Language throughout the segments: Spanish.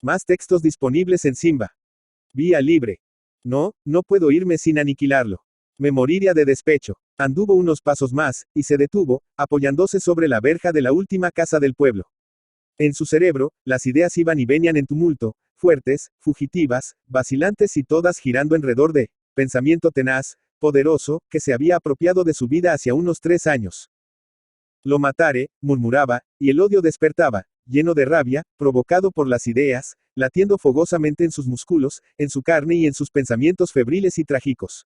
Más textos disponibles en Simba. Vía libre. No, no puedo irme sin aniquilarlo. Me moriría de despecho. Anduvo unos pasos más, y se detuvo, apoyándose sobre la verja de la última casa del pueblo. En su cerebro, las ideas iban y venían en tumulto, fuertes, fugitivas, vacilantes y todas girando alrededor de pensamiento tenaz, poderoso, que se había apropiado de su vida hacia unos 3 años. Lo mataré, murmuraba, y el odio despertaba, lleno de rabia, provocado por las ideas, latiendo fogosamente en sus músculos, en su carne y en sus pensamientos febriles y trágicos.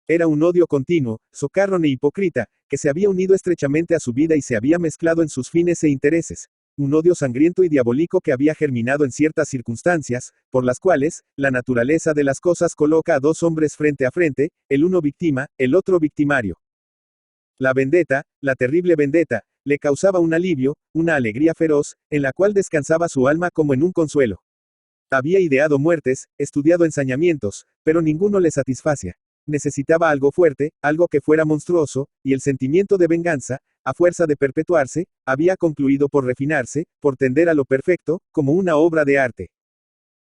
Era un odio continuo, socarrón e hipócrita, que se había unido estrechamente a su vida y se había mezclado en sus fines e intereses. Un odio sangriento y diabólico que había germinado en ciertas circunstancias, por las cuales, la naturaleza de las cosas coloca a 2 hombres frente a frente, el uno víctima, el otro victimario. La vendetta, la terrible vendetta, le causaba un alivio, una alegría feroz, en la cual descansaba su alma como en un consuelo. Había ideado muertes, estudiado ensañamientos, pero ninguno le satisfacía. Necesitaba algo fuerte, algo que fuera monstruoso, y el sentimiento de venganza, a fuerza de perpetuarse, había concluido por refinarse, por tender a lo perfecto, como una obra de arte.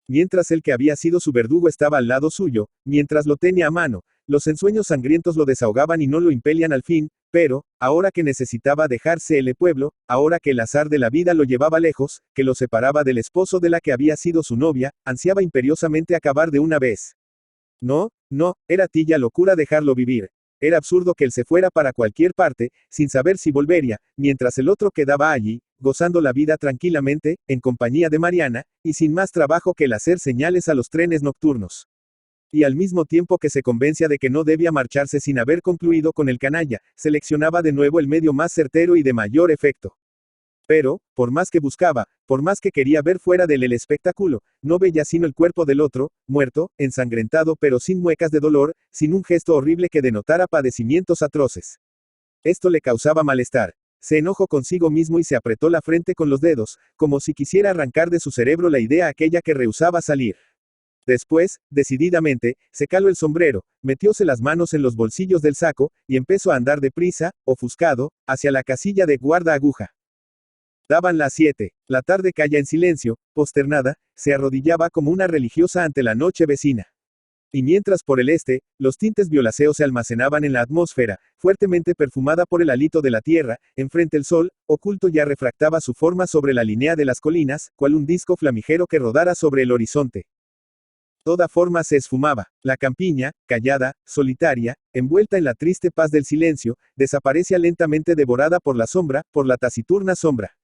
Mientras el que había sido su verdugo estaba al lado suyo, mientras lo tenía a mano, los ensueños sangrientos lo desahogaban y no lo impelían al fin, pero, ahora que necesitaba dejarse el pueblo, ahora que el azar de la vida lo llevaba lejos, que lo separaba del esposo de la que había sido su novia, ansiaba imperiosamente acabar de una vez. No, no, era tilla locura dejarlo vivir. Era absurdo que él se fuera para cualquier parte, sin saber si volvería, mientras el otro quedaba allí, gozando la vida tranquilamente, en compañía de Mariana, y sin más trabajo que el hacer señales a los trenes nocturnos. Y al mismo tiempo que se convencía de que no debía marcharse sin haber concluido con el canalla, seleccionaba de nuevo el medio más certero y de mayor efecto. Pero, por más que buscaba, por más que quería ver fuera de él el espectáculo, no veía sino el cuerpo del otro, muerto, ensangrentado pero sin muecas de dolor, sin un gesto horrible que denotara padecimientos atroces. Esto le causaba malestar. Se enojó consigo mismo y se apretó la frente con los dedos, como si quisiera arrancar de su cerebro la idea aquella que rehusaba salir. Después, decididamente, se caló el sombrero, metióse las manos en los bolsillos del saco, y empezó a andar deprisa, ofuscado, hacia la casilla de guarda-aguja. Daban las 7, la tarde calla en silencio, posternada, se arrodillaba como una religiosa ante la noche vecina. Y mientras por el este, los tintes violáceos se almacenaban en la atmósfera, fuertemente perfumada por el hálito de la tierra, enfrente el sol, oculto ya refractaba su forma sobre la línea de las colinas, cual un disco flamígero que rodara sobre el horizonte. Toda forma se esfumaba, la campiña, callada, solitaria, envuelta en la triste paz del silencio, desaparecía lentamente devorada por la sombra, por la taciturna sombra.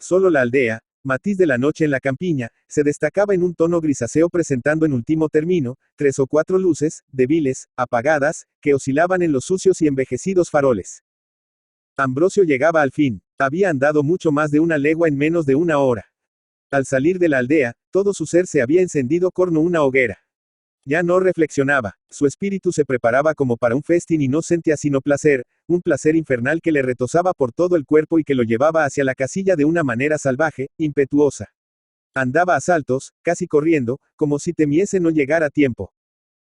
Solo la aldea, matiz de la noche en la campiña, se destacaba en un tono grisáceo presentando en último término, 3 o 4 luces, débiles, apagadas, que oscilaban en los sucios y envejecidos faroles. Ambrosio llegaba al fin, había andado mucho más de 1 legua en menos de 1 hora. Al salir de la aldea, todo su ser se había encendido como una hoguera. Ya no reflexionaba, su espíritu se preparaba como para un festín y no sentía sino placer, un placer infernal que le retozaba por todo el cuerpo y que lo llevaba hacia la casilla de una manera salvaje, impetuosa. Andaba a saltos, casi corriendo, como si temiese no llegar a tiempo.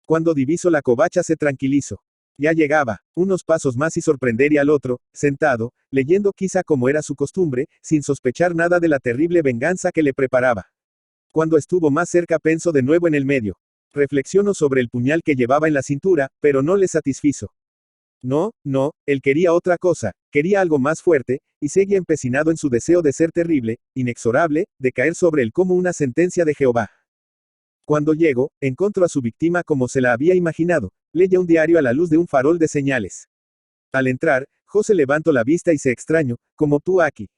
Cuando divisó la covacha se tranquilizó. Ya llegaba, unos pasos más y sorprendería al otro, sentado, leyendo quizá como era su costumbre, sin sospechar nada de la terrible venganza que le preparaba. Cuando estuvo más cerca pensó de nuevo en el medio. Reflexionó sobre el puñal que llevaba en la cintura, pero no le satisfizo. No, no, él quería otra cosa, quería algo más fuerte, y seguía empecinado en su deseo de ser terrible, inexorable, de caer sobre él como una sentencia de Jehová. Cuando llegó, encontró a su víctima como se la había imaginado, leía un diario a la luz de un farol de señales. Al entrar, José levantó la vista y se extrañó, como tú aquí.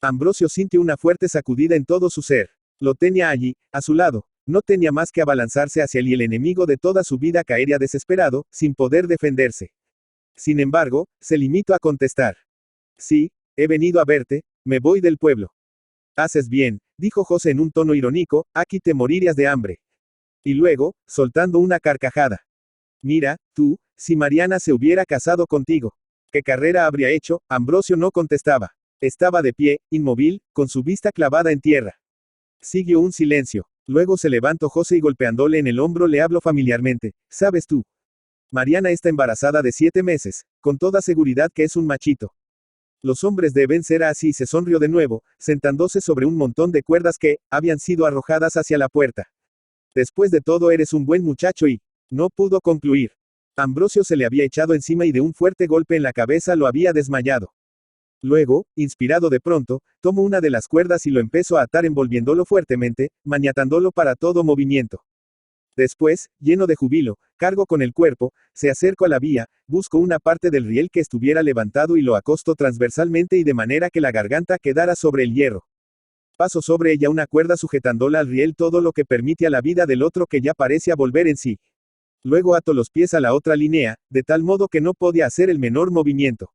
Ambrosio sintió una fuerte sacudida en todo su ser. Lo tenía allí, a su lado. No tenía más que abalanzarse hacia él y el enemigo de toda su vida caería desesperado, sin poder defenderse. Sin embargo, se limitó a contestar. Sí, he venido a verte, me voy del pueblo. Haces bien, dijo José en un tono irónico, aquí te morirías de hambre. Y luego, soltando una carcajada. Mira, tú, si Mariana se hubiera casado contigo. ¿Qué carrera habría hecho? Ambrosio no contestaba. Estaba de pie, inmóvil, con su vista clavada en tierra. Siguió un silencio. Luego se levantó José y golpeándole en el hombro le habló familiarmente. ¿Sabes tú? Mariana está embarazada de 7 meses, con toda seguridad que es un machito. Los hombres deben ser así. Se sonrió de nuevo, sentándose sobre un montón de cuerdas que habían sido arrojadas hacia la puerta. Después de todo eres un buen muchacho y... No pudo concluir. Ambrosio se le había echado encima y de un fuerte golpe en la cabeza lo había desmayado. Luego, inspirado de pronto, tomó una de las cuerdas y lo empezó a atar envolviéndolo fuertemente, maniatándolo para todo movimiento. Después, lleno de júbilo, cargó con el cuerpo, se acercó a la vía, buscó una parte del riel que estuviera levantado y lo acostó transversalmente y de manera que la garganta quedara sobre el hierro. Pasó sobre ella una cuerda sujetándola al riel, todo lo que permite a la vida del otro que ya parecía volver en sí. Luego ató los pies a la otra línea, de tal modo que no podía hacer el menor movimiento.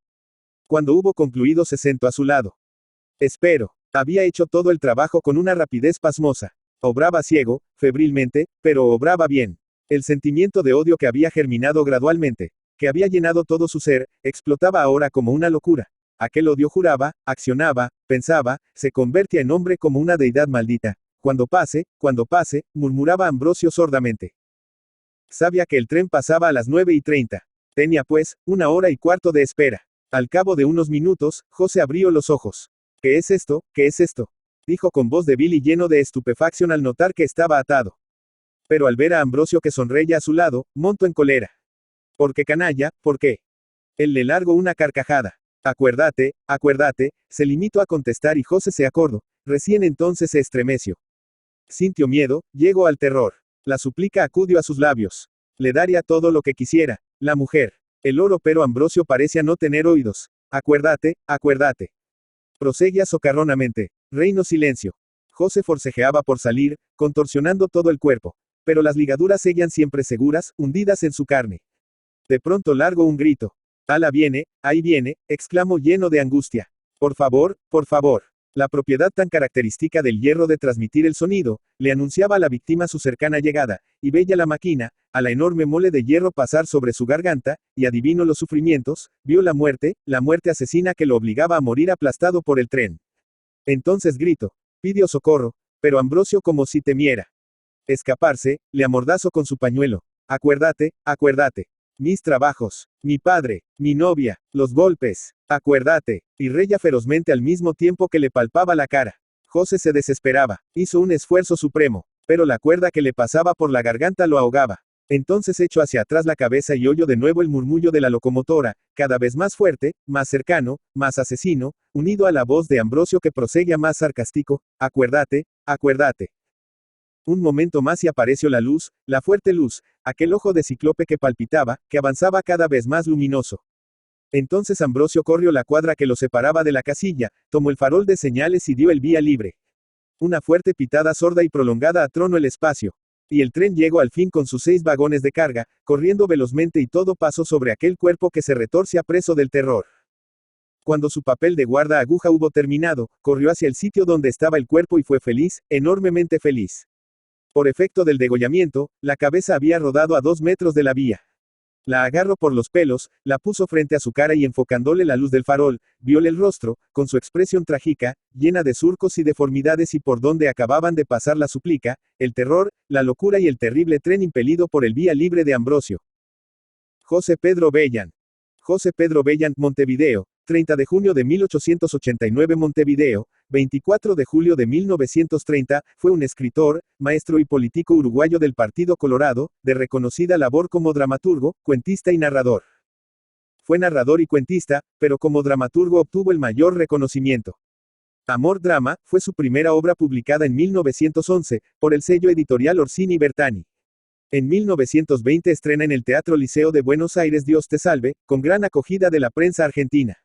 Cuando hubo concluido se sentó a su lado. Espero. Había hecho todo el trabajo con una rapidez pasmosa. Obraba ciego, febrilmente, pero obraba bien. El sentimiento de odio que había germinado gradualmente, que había llenado todo su ser, explotaba ahora como una locura. Aquel odio juraba, accionaba, pensaba, se convertía en hombre como una deidad maldita. Cuando pase, murmuraba Ambrosio sordamente. Sabía que el tren pasaba a las 9:30. Tenía pues, 1 hora y cuarto de espera. Al cabo de unos minutos, José abrió los ojos. ¿Qué es esto? ¿Qué es esto?, dijo con voz débil y lleno de estupefacción al notar que estaba atado. Pero al ver a Ambrosio que sonreía a su lado, montó en cólera. ¿Por qué, canalla? ¿Por qué? Él le largó una carcajada. Acuérdate, se limitó a contestar y José se acordó. Recién entonces se estremeció. Sintió miedo, llegó al terror. La súplica acudió a sus labios. Le daría todo lo que quisiera. La mujer. El oro, pero Ambrosio parecía no tener oídos. Acuérdate. Proseguía socarronamente. Reino silencio. José forcejeaba por salir, contorsionando todo el cuerpo. Pero las ligaduras seguían siempre seguras, hundidas en su carne. De pronto largó un grito. «Ala viene, ahí viene», exclamó lleno de angustia. Por favor. La propiedad tan característica del hierro de transmitir el sonido, le anunciaba a la víctima su cercana llegada, y veía la máquina, a la enorme mole de hierro pasar sobre su garganta, y adivinó los sufrimientos, vio la muerte asesina que lo obligaba a morir aplastado por el tren. Entonces gritó. Pidió socorro, pero Ambrosio como si temiera escaparse, le amordazó con su pañuelo. Acuérdate. Mis trabajos, mi padre, mi novia, los golpes, acuérdate, y reía ferozmente al mismo tiempo que le palpaba la cara. José se desesperaba, hizo un esfuerzo supremo, pero la cuerda que le pasaba por la garganta lo ahogaba. Entonces echó hacia atrás la cabeza y oyó de nuevo el murmullo de la locomotora, cada vez más fuerte, más cercano, más asesino, unido a la voz de Ambrosio que proseguía más sarcástico. Acuérdate. Un momento más y apareció la luz, la fuerte luz, aquel ojo de cíclope que palpitaba, que avanzaba cada vez más luminoso. Entonces Ambrosio corrió la cuadra que lo separaba de la casilla, tomó el farol de señales y dio el vía libre. Una fuerte pitada sorda y prolongada atronó el espacio. Y el tren llegó al fin con sus 6 vagones de carga, corriendo velozmente y todo pasó sobre aquel cuerpo que se retorcía preso del terror. Cuando su papel de guarda aguja hubo terminado, corrió hacia el sitio donde estaba el cuerpo y fue feliz, enormemente feliz. Por efecto del degollamiento, la cabeza había rodado a 2 metros de la vía. La agarró por los pelos, la puso frente a su cara y enfocándole la luz del farol, viole el rostro, con su expresión trágica, llena de surcos y deformidades y por donde acababan de pasar la súplica, el terror, la locura y el terrible tren impelido por el vía libre de Ambrosio. José Pedro Bellan, Montevideo, 30 de junio de 1889 Montevideo, 24 de julio de 1930, fue un escritor, maestro y político uruguayo del Partido Colorado, de reconocida labor como dramaturgo, cuentista y narrador. Fue narrador y cuentista, pero como dramaturgo obtuvo el mayor reconocimiento. Amor Drama, fue su primera obra publicada en 1911, por el sello editorial Orsini Bertani. En 1920 estrena en el Teatro Liceo de Buenos Aires Dios te salve, con gran acogida de la prensa argentina.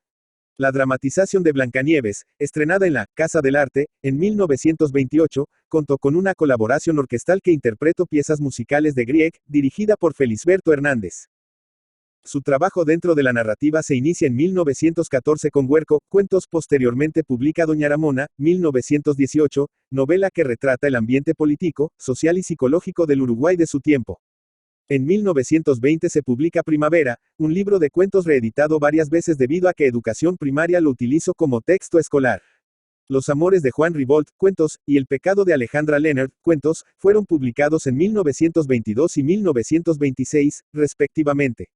La dramatización de Blancanieves, estrenada en la Casa del Arte, en 1928, contó con una colaboración orquestal que interpretó piezas musicales de Grieg, dirigida por Felisberto Hernández. Su trabajo dentro de la narrativa se inicia en 1914 con Huerco, Cuentos. Posteriormente publica Doña Ramona, 1918, novela que retrata el ambiente político, social y psicológico del Uruguay de su tiempo. En 1920 se publica Primavera, un libro de cuentos reeditado varias veces debido a que Educación Primaria lo utilizó como texto escolar. Los amores de Juan Ribolt, Cuentos, y El pecado de Alejandra Leonard, Cuentos, fueron publicados en 1922 y 1926, respectivamente.